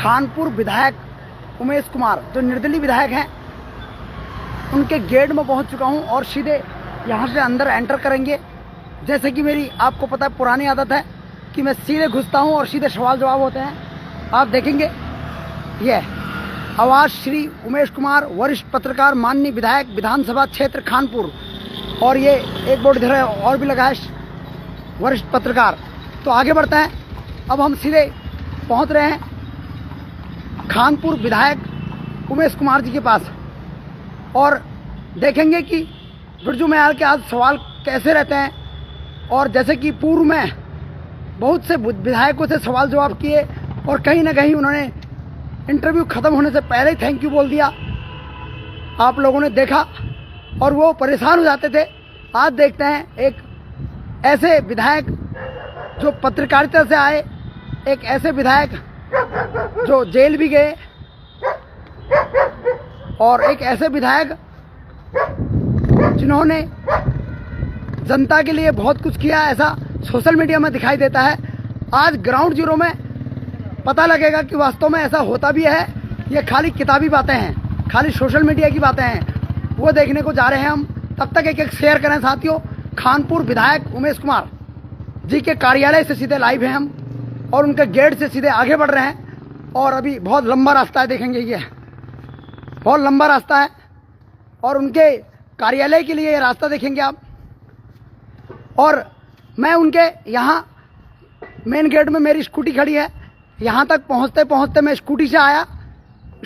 खानपुर विधायक उमेश कुमार जो निर्दलीय विधायक हैं, उनके गेट में पहुंच चुका हूं और सीधे यहां से अंदर एंटर करेंगे। जैसे कि मेरी आपको पता है पुरानी आदत है कि मैं सीधे घुसता हूं और सीधे सवाल जवाब होते हैं। आप देखेंगे ये आवाज श्री उमेश कुमार, वरिष्ठ पत्रकार, माननीय विधायक, विधानसभा क्षेत्र खानपुर। और ये एक बोर्ड इधर है और भी लगा है, वरिष्ठ पत्रकार। तो आगे बढ़ते हैं। अब हम सीधे पहुंच रहे हैं खानपुर विधायक उमेश कुमार जी के पास और देखेंगे कि बिरजू मयाल के आज सवाल कैसे रहते हैं। और जैसे कि पूर्व में बहुत से विधायकों से सवाल जवाब किए और कहीं ना कहीं उन्होंने इंटरव्यू खत्म होने से पहले ही थैंक यू बोल दिया, आप लोगों ने देखा और वो परेशान हो जाते थे। आज देखते हैं एक ऐसे विधायक जो पत्रकारिता से आए, एक ऐसे विधायक जो जेल भी गए और एक ऐसे विधायक जिन्होंने जनता के लिए बहुत कुछ किया, ऐसा सोशल मीडिया में दिखाई देता है। आज ग्राउंड जीरो में पता लगेगा कि वास्तव में ऐसा होता भी है, ये खाली किताबी बातें हैं, खाली सोशल मीडिया की बातें हैं। वो देखने को जा रहे हैं हम। तब तक एक शेयर करें साथियों। खानपुर विधायक उमेश कुमार जी के कार्यालय से सीधे लाइव हैं हम और उनके गेट से सीधे आगे बढ़ रहे हैं। और अभी बहुत लंबा रास्ता है, देखेंगे ये बहुत लंबा रास्ता है और उनके कार्यालय के लिए ये रास्ता देखेंगे आप। और मैं उनके यहाँ मेन गेट में मेरी स्कूटी खड़ी है, यहाँ तक पहुँचते पहुँचते मैं स्कूटी से आया।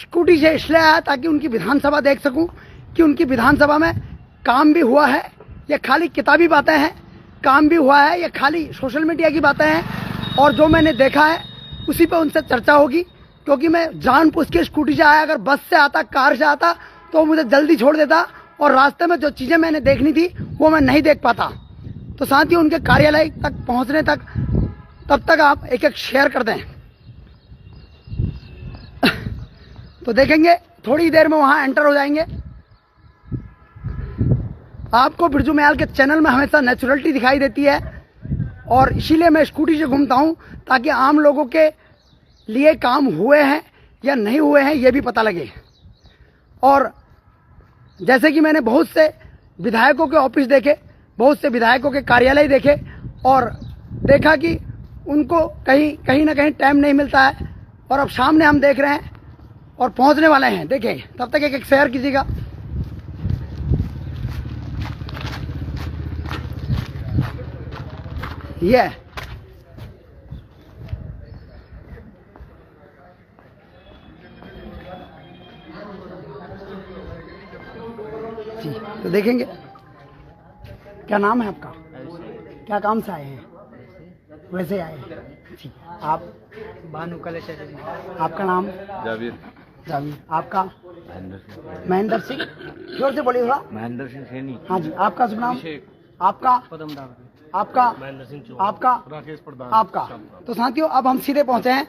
स्कूटी से इसलिए आया ताकि उनकी विधानसभा देख सकूं कि उनकी विधानसभा में काम भी हुआ है, ये खाली किताबी बातें हैं, काम भी हुआ है, ये खाली सोशल मीडिया की बातें हैं। और जो मैंने देखा है उसी पे उनसे चर्चा होगी, क्योंकि मैं जानबूझ के स्कूटी से आया। अगर बस से आता, कार से आता तो मुझे जल्दी छोड़ देता और रास्ते में जो चीज़ें मैंने देखनी थी वो मैं नहीं देख पाता। तो साथ ही उनके कार्यालय तक पहुँचने तक तब तक आप एक एक शेयर कर दें। तो देखेंगे थोड़ी देर में वहां एंटर हो जाएंगे। आपको बिरजू मयाल के चैनल में हमेशा नेचुरलिटी दिखाई देती है और इसीलिए मैं स्कूटी से घूमता हूं ताकि आम लोगों के लिए काम हुए हैं या नहीं हुए हैं ये भी पता लगे। और जैसे कि मैंने बहुत से विधायकों के ऑफिस देखे, बहुत से विधायकों के कार्यालय देखे और देखा कि उनको कहीं ना कहीं टाइम नहीं मिलता है। और अब सामने हम देख रहे हैं और पहुंचने वाले हैं, देखें। तब तक एक एक शेयर कीजिएगा। ये जी, तो देखेंगे। क्या नाम है आपका? क्या काम से आए हैं? वैसे आए हैं जी। आप? भानु कलेश। आपका नाम? जावीर। जावीर। आपका? महेंद्र सिंह। जोर से बोलिए थोड़ा। महेंद्र सिंह सैनी। हाँ जी। आपका शुभ नाम? आपका? पदम डागर। आपका? महेंद्र सिंह। आपका? राकेश प्रधान। आपका? तो साथियों अब हम सीधे पहुंचे हैं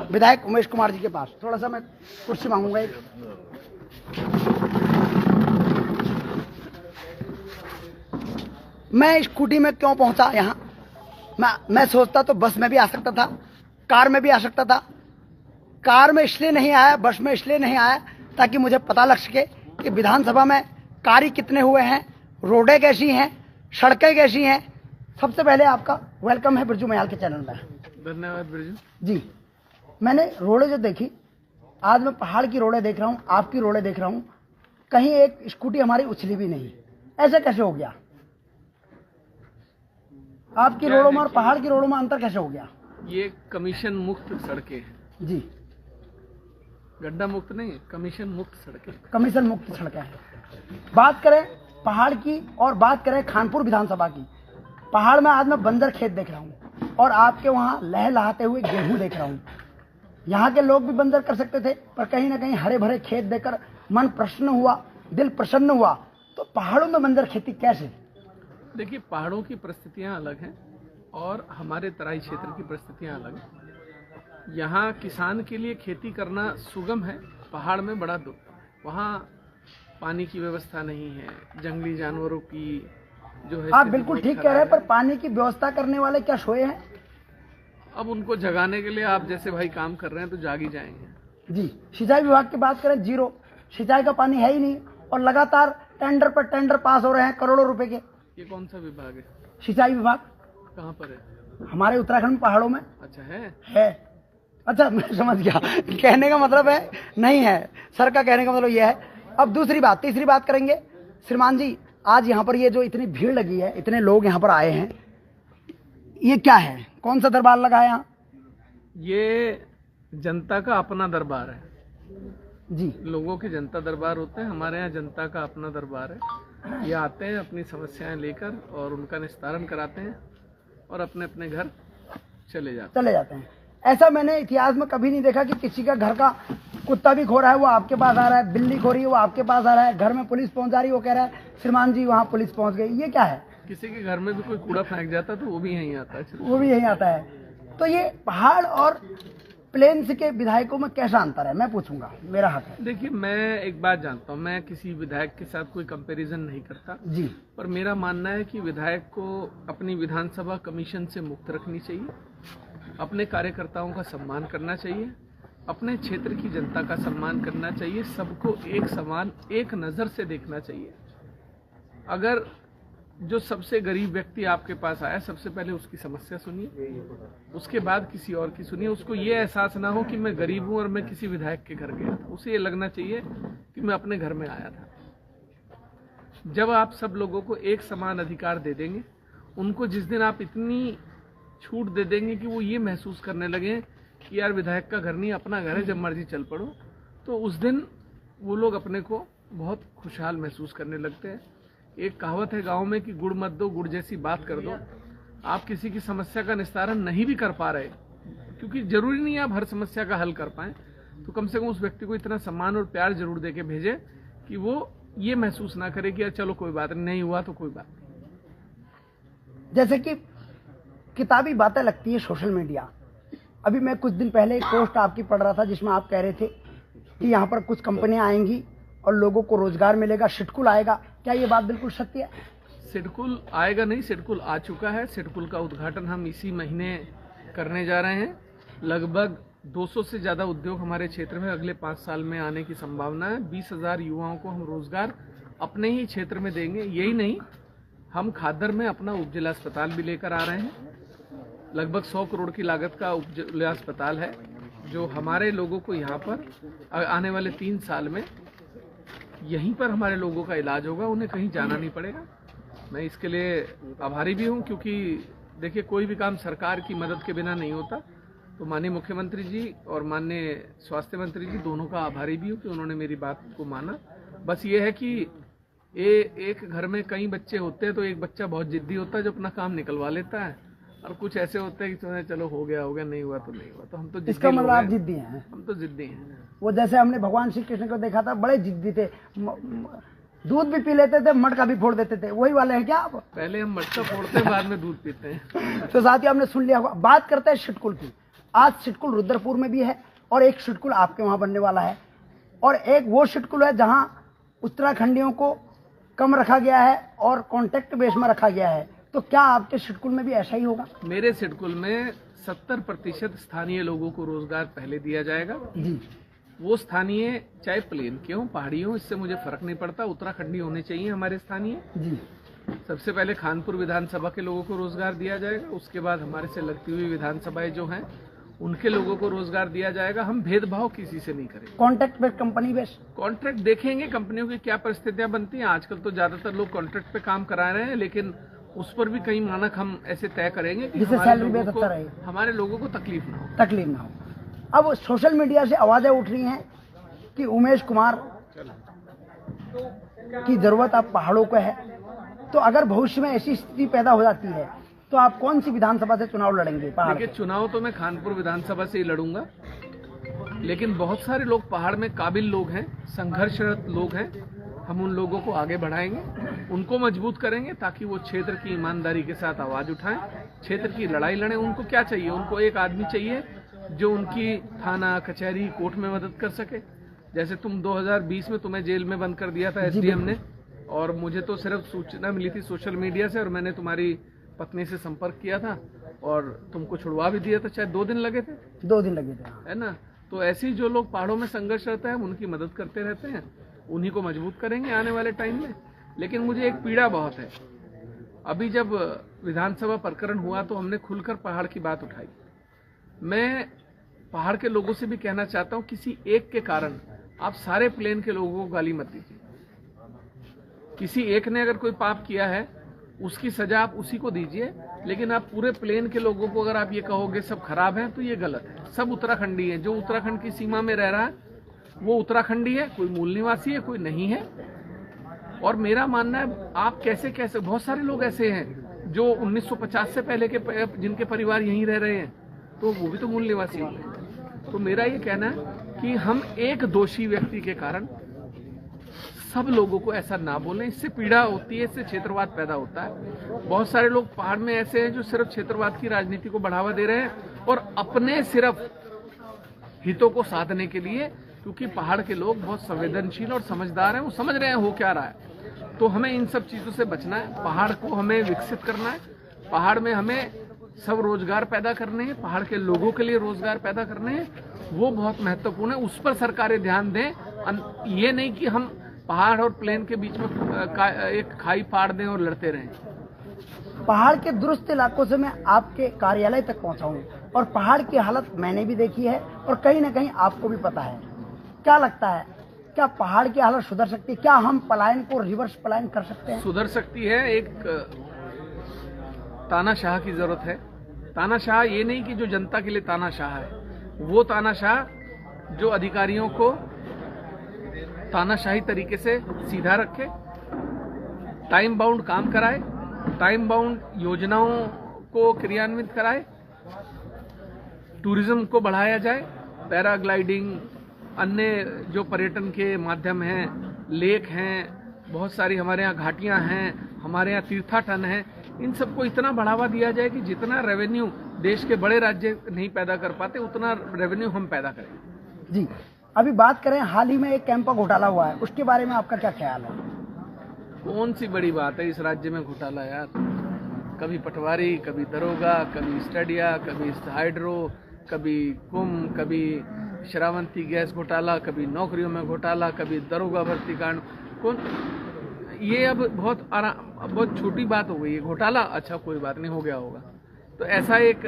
विधायक उमेश कुमार जी के पास। थोड़ा सा मैं कुर्सी मांगूंगा एक। मैं स्कूटी में क्यों पहुंचा यहाँ? मैं सोचता तो बस में भी आ सकता था, कार में भी आ सकता था। कार में इसलिए नहीं आया, बस में इसलिए नहीं आया ताकि मुझे पता लग सके कि विधानसभा में कार्य कितने हुए हैं, रोडें कैसी हैं, सड़कें कैसी हैं। सबसे पहले आपका वेलकम है बिरजू मयाल के चैनल में। धन्यवाद बिरजू जी। मैंने रोडें जो देखी, आज मैं पहाड़ की रोडें देख रहा हूँ, आपकी रोडें देख रहा हूँ, कहीं एक स्कूटी हमारी उछली भी नहीं। ऐसे कैसे हो गया? आपकी रोडों में और पहाड़ की रोडों में अंतर कैसे हो गया? ये कमीशन मुक्त सड़कें हैं जी। गड्ढा मुक्त नहीं, कमीशन मुक्त सड़कें। कमीशन मुक्त सड़कें हैं। बात करें पहाड़ की और बात करें खानपुर विधानसभा की। पहाड़ में आज मैं बंजर खेत देख रहा हूँ और आपके वहाँ लहलहाते हुए गेहूं देख रहा हूँ। यहाँ के लोग भी बंजर कर सकते थे, पर कहीं ना कहीं हरे भरे खेत देखकर मन प्रसन्न हुआ, दिल प्रसन्न हुआ। तो पहाड़ों में बंजर खेती कैसे? देखिए, पहाड़ों की परिस्थितियां अलग हैं और हमारे तराई क्षेत्र की परिस्थितियां अलग हैं। यहाँ किसान के लिए खेती करना सुगम है, पहाड़ में बड़ा दुख। वहाँ पानी की व्यवस्था नहीं है, जंगली जानवरों की जो है। आप बिल्कुल ठीक कह रहे हैं, पर पानी की व्यवस्था करने वाले क्या सोए हैं? अब उनको जगाने के लिए आप जैसे भाई काम कर रहे हैं तो जाग ही जाएंगे। जी, सिंचाई विभाग की बात करें, जीरो, सिंचाई का पानी है ही नहीं और लगातार टेंडर पर टेंडर पास हो रहे हैं करोड़ों रुपए के। ये कौन सा विभाग है? सिंचाई विभाग कहाँ पर है? हमारे उत्तराखंड में पहाड़ों में अच्छा है। अच्छा, मैं समझ गया, कहने का मतलब है नहीं है, सर का कहने का मतलब ये है। अब दूसरी बात, तीसरी बात करेंगे। श्रीमान जी, आज यहाँ पर ये जो इतनी भीड़ लगी है, इतने लोग यहाँ पर आए हैं, ये क्या है? कौन सा दरबार लगा है यहाँ? ये जनता का अपना दरबार है जी। लोगों के जनता दरबार होते हैं, हमारे यहाँ जनता का अपना दरबार है। ये आते हैं अपनी समस्याएं लेकर और उनका निस्तारण कराते हैं और अपने अपने घर चले जाते हैं। ऐसा मैंने इतिहास में कभी नहीं देखा कि किसी का घर का कुत्ता भी खो रहा है वो आपके पास आ रहा है, बिल्ली खो रही है वो आपके पास आ रहा है, घर में पुलिस पहुंच जा रही है वो कह रहा है श्रीमान जी वहाँ पुलिस पहुंच गई। ये क्या है? किसी के घर में भी कोई कूड़ा फेंक जाता तो वो भी यहीं आता है, वो भी यहीं आता है। तो ये पहाड़ और प्लेन्स के विधायकों में कैसा अंतर है, मैं पूछूंगा, मेरा हक है। देखिए, मैं एक बात जानता हूँ, मैं किसी विधायक के साथ कोई कंपैरिजन नहीं करता जी, पर मेरा मानना है कि विधायक को अपनी विधानसभा कमीशन से मुक्त रखनी चाहिए, अपने कार्यकर्ताओं का सम्मान करना चाहिए, अपने क्षेत्र की जनता का सम्मान करना चाहिए, सबको एक समान एक नज़र से देखना चाहिए। अगर जो सबसे गरीब व्यक्ति आपके पास आया, सबसे पहले उसकी समस्या सुनिए, उसके बाद किसी और की सुनिए। उसको ये एहसास ना हो कि मैं गरीब हूं और मैं किसी विधायक के घर गया था, उसे ये लगना चाहिए कि मैं अपने घर में आया था। जब आप सब लोगों को एक समान अधिकार दे देंगे, उनको जिस दिन आप इतनी छूट दे देंगे कि वो ये महसूस करने लगे कि यार विधायक का घर नहीं अपना घर है, जब मर्जी चल पड़ो, तो उस दिन वो लोग अपने को बहुत खुशहाल महसूस करने लगते हैं। एक कहावत है गांव में कि गुड़ मत दो गुड़ जैसी बात कर दो। आप किसी की समस्या का निस्तारण नहीं भी कर पा रहे, क्योंकि जरूरी नहीं है आप हर समस्या का हल कर पाएं, तो कम से कम उस व्यक्ति को इतना सम्मान और प्यार जरूर देके भेजे कि वो ये महसूस ना करे कि यार चलो कोई बात नहीं हुआ तो कोई बात नहीं। जैसे कि किताबी बातें लगती है सोशल मीडिया। अभी मैं कुछ दिन पहले एक पोस्ट आपकी पढ़ रहा था जिसमें आप कह रहे थे कि यहाँ पर कुछ कंपनियां आएंगी और लोगों को रोजगार मिलेगा, सिडकुल आएगा। क्या ये बात बिल्कुल सत्य है? सिडकुल आएगा नहीं, सिडकुल आ चुका है। सिडकुल का उद्घाटन हम इसी महीने करने जा रहे हैं। लगभग 200 से ज़्यादा उद्योग हमारे क्षेत्र में अगले 5 साल में आने की संभावना है। 20,000 युवाओं को हम रोजगार अपने ही क्षेत्र में देंगे। यही नहीं, हम खादर में अपना उपजिला अस्पताल भी लेकर आ रहे हैं। लगभग 100 करोड़ की लागत का उपजिला अस्पताल है, जो हमारे लोगों को यहाँ पर आने वाले 3 साल में यहीं पर हमारे लोगों का इलाज होगा, उन्हें कहीं जाना नहीं पड़ेगा। मैं इसके लिए आभारी भी हूँ, क्योंकि देखिए कोई भी काम सरकार की मदद के बिना नहीं होता। तो माननीय मुख्यमंत्री जी और माननीय स्वास्थ्य मंत्री जी दोनों का आभारी भी हूँ कि उन्होंने मेरी बात को माना। बस ये है कि एक घर में कई बच्चे होते हैं तो एक बच्चा बहुत जिद्दी होता है जो अपना काम निकलवा लेता है, और कुछ ऐसे होते हैं कि चलो हो गया नहीं हुआ तो नहीं हुआ। तो हम तो इसका मतलब आप जिद्दी हैं? हम तो जिद्दी हैं। वो जैसे हमने भगवान श्री कृष्ण को देखा था, बड़े जिद्दी थे, दूध भी पी लेते थे, मटका भी फोड़ देते थे, वही वाले हैं क्या आप? पहले हम मटका फोड़ते हैं, बाद में दूध पीते हैं। तो साथ ही आपने सुन लिया होगा। बात करते हैं सिडकुल की। आज सिडकुल रुद्रपुर में भी है और एक सिडकुल आपके वहां बनने वाला है, और एक वो सिडकुल है जहां उत्तराखंडियों को कम रखा गया है और कॉन्ट्रैक्ट बेस में रखा गया है। तो क्या आपके सिडकुल में भी ऐसा ही होगा? मेरे सिडकुल में 70% स्थानीय लोगों को रोजगार पहले दिया जाएगा जी। वो स्थानीय चाहे प्लेन के हों, पहाड़ी हों, इससे मुझे फर्क नहीं पड़ता, उत्तराखंडी होने चाहिए हमारे स्थानीय जी। सबसे पहले खानपुर विधानसभा के लोगों को रोजगार दिया जाएगा, उसके बाद हमारे से लगती हुई विधानसभाएं जो हैं उनके लोगों को रोजगार दिया जाएगा। हम भेदभाव किसी से नहीं करेंगे। कॉन्ट्रैक्ट पे, कंपनी बेस? कॉन्ट्रैक्ट देखेंगे कंपनियों की क्या परिस्थितियां बनती हैं। आजकल तो ज्यादातर लोग कॉन्ट्रैक्ट पे काम करा रहे हैं, लेकिन उस पर भी कई मानक हम ऐसे तय करेंगे कि हमारे लोगों को तकलीफ ना हो। अब सोशल मीडिया से आवाजें उठ रही हैं कि उमेश कुमार की जरूरत अब पहाड़ों को है, तो अगर भविष्य में ऐसी स्थिति पैदा हो जाती है तो आप कौन सी विधानसभा से चुनाव लड़ेंगे? देखिए, चुनाव तो मैं खानपुर विधानसभा से ही लड़ूंगा, लेकिन बहुत सारे लोग पहाड़ में काबिल लोग हैं, संघर्षरत लोग हैं। हम उन लोगों को आगे बढ़ाएंगे, उनको मजबूत करेंगे ताकि वो क्षेत्र की ईमानदारी के साथ आवाज उठाएं, क्षेत्र की लड़ाई लड़ें। उनको क्या चाहिए? उनको एक आदमी चाहिए जो उनकी थाना, कचहरी, कोर्ट में मदद कर सके। जैसे तुम 2020 में तुम्हें जेल में बंद कर दिया था एसडीएम ने, और मुझे तो सिर्फ सूचना मिली थी सोशल मीडिया से, और मैंने तुम्हारी पत्नी से संपर्क किया था और तुमको छुड़वा भी दिया था, शायद 2 दिन लगे थे, 2 दिन लगे थे, है ना। तो ऐसे ही जो लोग पहाड़ों में संघर्ष रहता है उनकी मदद करते रहते हैं, उन्हीं को मजबूत करेंगे आने वाले टाइम में। लेकिन मुझे एक पीड़ा बहुत है, अभी जब विधानसभा प्रकरण हुआ तो हमने खुलकर पहाड़ की बात उठाई। मैं पहाड़ के लोगों से भी कहना चाहता हूं, किसी एक के कारण आप सारे प्लेन के लोगों को गाली मत दीजिए। किसी एक ने अगर कोई पाप किया है उसकी सजा आप उसी को दीजिए, लेकिन आप पूरे प्लेन के लोगों को अगर आप ये कहोगे सब खराब हैं तो ये गलत है। सब उत्तराखंडी है, जो उत्तराखंड की सीमा में रह रहा है वो उत्तराखंडी है, कोई मूल निवासी है, कोई नहीं है। और मेरा मानना है आप कैसे कैसे, बहुत सारे लोग ऐसे हैं जो 1950 से पहले के जिनके परिवार यहीं रह रहे हैं, तो वो भी तो मूल निवासी होंगे। तो मेरा ये कहना है कि हम एक दोषी व्यक्ति के कारण सब लोगों को ऐसा ना बोलें, इससे पीड़ा होती है, इससे क्षेत्रवाद पैदा होता है। बहुत सारे लोग पहाड़ में ऐसे हैं जो सिर्फ क्षेत्रवाद की राजनीति को बढ़ावा दे रहे हैं और अपने सिर्फ हितों को साधने के लिए, क्योंकि पहाड़ के लोग बहुत संवेदनशील और समझदार हैं, वो समझ रहे हैं हो क्या रहा है। तो हमें इन सब चीजों से बचना है, पहाड़ को हमें विकसित करना है, पहाड़ में हमें सब रोजगार पैदा करने हैं, पहाड़ के लोगों के लिए रोजगार पैदा करने हैं, वो बहुत महत्वपूर्ण है। उस पर सरकारें ध्यान दें। ये नहीं कि हम पहाड़ और प्लेन के बीच में एक खाई फाड़ दें और लड़ते रहें। पहाड़ के दुरुस्त इलाकों से मैं आपके कार्यालय तक पहुंचा हूं और पहाड़ की हालत मैंने भी देखी है और कहीं ना कहीं आपको भी पता है। क्या लगता है, क्या पहाड़ की हालत सुधर सकती है? क्या हम पलायन को रिवर्स पलायन कर सकते हैं? सुधर सकती है। एक तानाशाह की जरूरत है। तानाशाह ये नहीं कि जो जनता के लिए तानाशाह है, वो तानाशाह जो अधिकारियों को तानाशाही तरीके से सीधा रखे, टाइम बाउंड काम कराए, टाइम बाउंड योजनाओं को क्रियान्वित कराए, टूरिज्म को बढ़ाया जाए, पैराग्लाइडिंग, अन्य जो पर्यटन के माध्यम हैं, लेक हैं, बहुत सारी हमारे यहाँ घाटियां हैं, हमारे यहाँ तीर्थाटन हैं, इन सबको इतना बढ़ावा दिया जाए कि जितना रेवेन्यू देश के बड़े राज्य नहीं पैदा कर पाते उतना रेवेन्यू हम पैदा करें। जी, अभी बात करें, हाल ही में एक कैंपा घोटाला हुआ है, उसके बारे में आपका क्या ख्याल है? कौन सी बड़ी बात है इस राज्य में घोटाला यार? कभी पटवारी, कभी दरोगा, कभी स्टडिया, कभी हाइड्रो, कभी कुंभ, कभी श्रावंती गैस घोटाला, कभी नौकरियों में घोटाला, कभी दरोगा भर्ती कांड। कौन ये अब बहुत छोटी बात हो गई है। घोटाला, अच्छा कोई बात नहीं, हो गया होगा। तो ऐसा एक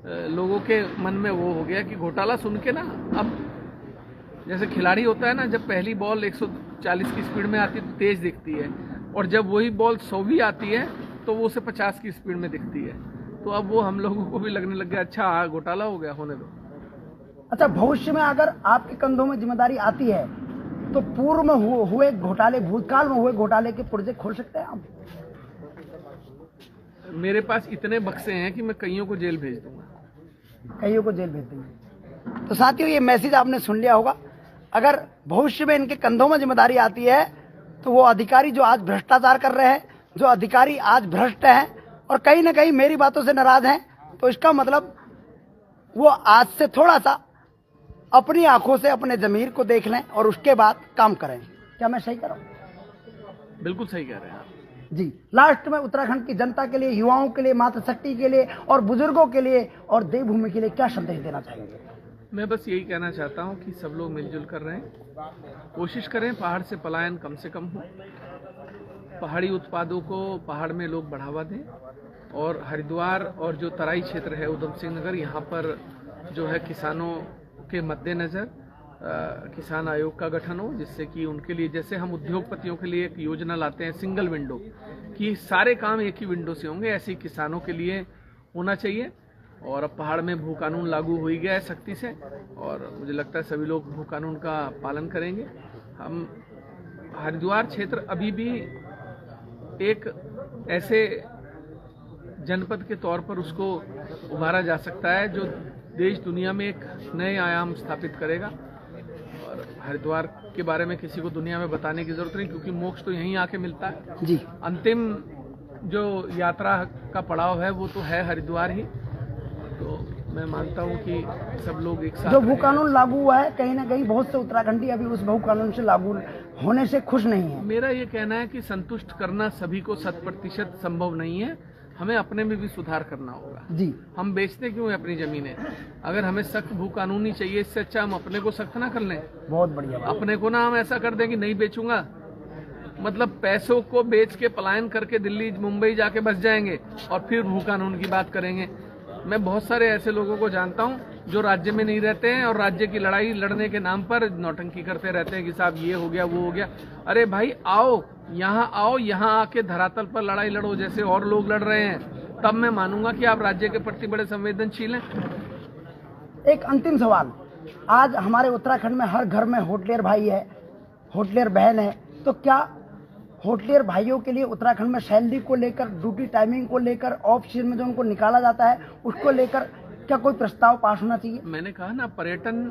लोगों के मन में वो हो गया कि घोटाला सुन के ना, अब जैसे खिलाड़ी होता है ना, जब पहली बॉल 140 की स्पीड में आती है तो तेज दिखती है, और जब वही बॉल 100 आती है तो वो उसे 50 की स्पीड में दिखती है। तो अब वो हम लोगों को भी लगने लग गया, अच्छा घोटाला हो गया, होने दो। अच्छा, भविष्य में अगर आपके कंधों में जिम्मेदारी आती है तो पूर्व में हुए घोटाले, भूतकाल में हुए घोटाले के प्रोजेक्ट खोल सकते हैं आप? मेरे पास इतने बक्से हैं कि मैं कईयों को जेल भेज दूंगा। कईयों को जेल भेज देंगे। तो साथियों, ये मैसेज आपने सुन लिया होगा। अगर भविष्य में इनके कंधों में जिम्मेदारी आती है तो वो अधिकारी जो आज भ्रष्टाचार कर रहे हैं, जो अधिकारी आज भ्रष्ट हैं और कहीं ना कहीं मेरी बातों से नाराज हैं, तो इसका मतलब वो आज से थोड़ा सा अपनी आंखों से अपने जमीर को देख लें और उसके बाद काम करें। क्या मैं सही कर रहा हूं? बिल्कुल सही कह रहे हैं आप जी। लास्ट में उत्तराखंड की जनता के लिए, युवाओं के लिए, मातृशक्ति के लिए और बुजुर्गों के लिए और देवभूमि के लिए क्या संदेश देना चाहेंगे? मैं बस यही कहना चाहता हूं कि सब लोग मिलजुल कर रहे हैं, कोशिश करें पहाड़ से पलायन कम से कम हो, पहाड़ी उत्पादों को पहाड़ में लोग बढ़ावा दें, और हरिद्वार और जो तराई क्षेत्र है उधम सिंह नगर, यहाँ पर जो है किसानों के मद्देनजर किसान आयोग का गठन हो, जिससे कि उनके लिए, जैसे हम उद्योगपतियों के लिए एक योजना लाते हैं सिंगल विंडो, कि सारे काम एक ही विंडो से होंगे, ऐसे ही किसानों के लिए होना चाहिए। और अब पहाड़ में भू कानून लागू हो ही गया है सख्ती से, और मुझे लगता है सभी लोग भू कानून का पालन करेंगे। हम हरिद्वार क्षेत्र अभी भी एक ऐसे जनपद के तौर पर उसको उभारा जा सकता है जो देश दुनिया में एक नए आयाम स्थापित करेगा। और हरिद्वार के बारे में किसी को दुनिया में बताने की जरूरत नहीं, क्योंकि मोक्ष तो यहीं आके मिलता है जी। अंतिम जो यात्रा का पड़ाव है वो तो है हरिद्वार ही। तो मैं मानता हूँ कि सब लोग एक साथ, जो भू कानून लागू हुआ है, कहीं ना कहीं बहुत से उत्तराखंडी अभी उस भू कानून से लागू होने से खुश नहीं है। मेरा ये कहना है कि संतुष्ट करना सभी को 100% संभव नहीं है। हमें अपने में भी सुधार करना होगा। जी, हम बेचते क्यों है अपनी जमीनें? अगर हमें सख्त भू कानूनी चाहिए, इससे अच्छा हम अपने को सख्त ना कर लें। बहुत बढ़िया बात। अपने को ना हम ऐसा कर दें कि नहीं बेचूंगा, मतलब पैसों को बेच के पलायन करके दिल्ली मुंबई जाके बस जाएंगे और फिर भू कानून की बात करेंगे। मैं बहुत सारे ऐसे लोगों को जानता हूं जो राज्य में नहीं रहते हैं और राज्य की लड़ाई लड़ने के नाम पर नौटंकी करते रहते हैं कि साहब ये हो गया वो हो गया। अरे भाई आओ, यहाँ आके धरातल पर लड़ाई लड़ो जैसे और लोग लड़ रहे हैं, तब मैं मानूंगा कि आप राज्य के प्रति बड़े संवेदनशील हैं। एक अंतिम सवाल, आज हमारे उत्तराखंड में हर घर में होटलियर भाई है, होटलियर बहन है, तो क्या होटलियर भाइयों के लिए उत्तराखंड में सैलरी को लेकर, ड्यूटी टाइमिंग को लेकर, ऑफ सीजन में जो उनको निकाला जाता है उसको लेकर क्या कोई प्रस्ताव पास होना चाहिए? मैंने कहा ना, पर्यटन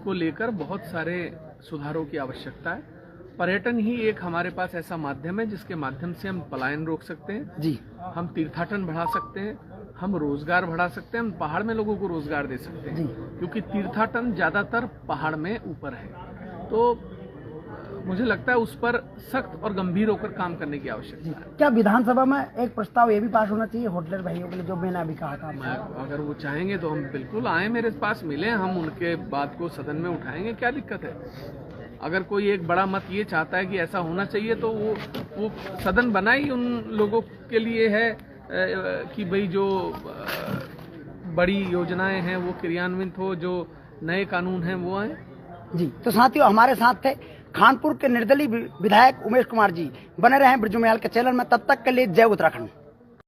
को लेकर बहुत सारे सुधारों की आवश्यकता है। पर्यटन ही एक हमारे पास ऐसा माध्यम है जिसके माध्यम से हम पलायन रोक सकते हैं जी, हम तीर्थाटन बढ़ा सकते हैं, हम रोजगार बढ़ा सकते हैं, हम पहाड़ में लोगों को रोजगार दे सकते हैं, क्योंकि तीर्थाटन ज्यादातर पहाड़ में ऊपर है। तो मुझे लगता है उस पर सख्त और गंभीर होकर काम करने की आवश्यकता है। क्या विधानसभा में एक प्रस्ताव ये भी पास होना चाहिए होटलियर भाइयों के लिए, जो मैंने अभी कहा था? अगर वो चाहेंगे तो हम बिल्कुल आए, मेरे पास मिले, हम उनके बात को सदन में उठाएंगे, क्या दिक्कत है? अगर कोई एक बड़ा मत ये चाहता है कि ऐसा होना चाहिए तो वो सदन बना ही उन लोगों के लिए है कि भाई जो बड़ी योजनाएं हैं वो क्रियान्वित हो, जो नए कानून हैं वो आए। जी, तो साथियों हमारे साथ थे खानपुर के निर्दलीय विधायक उमेश कुमार जी। बने रहें ब्रजमयाल के चैनल में, तब तक के लिए जय उत्तराखंड।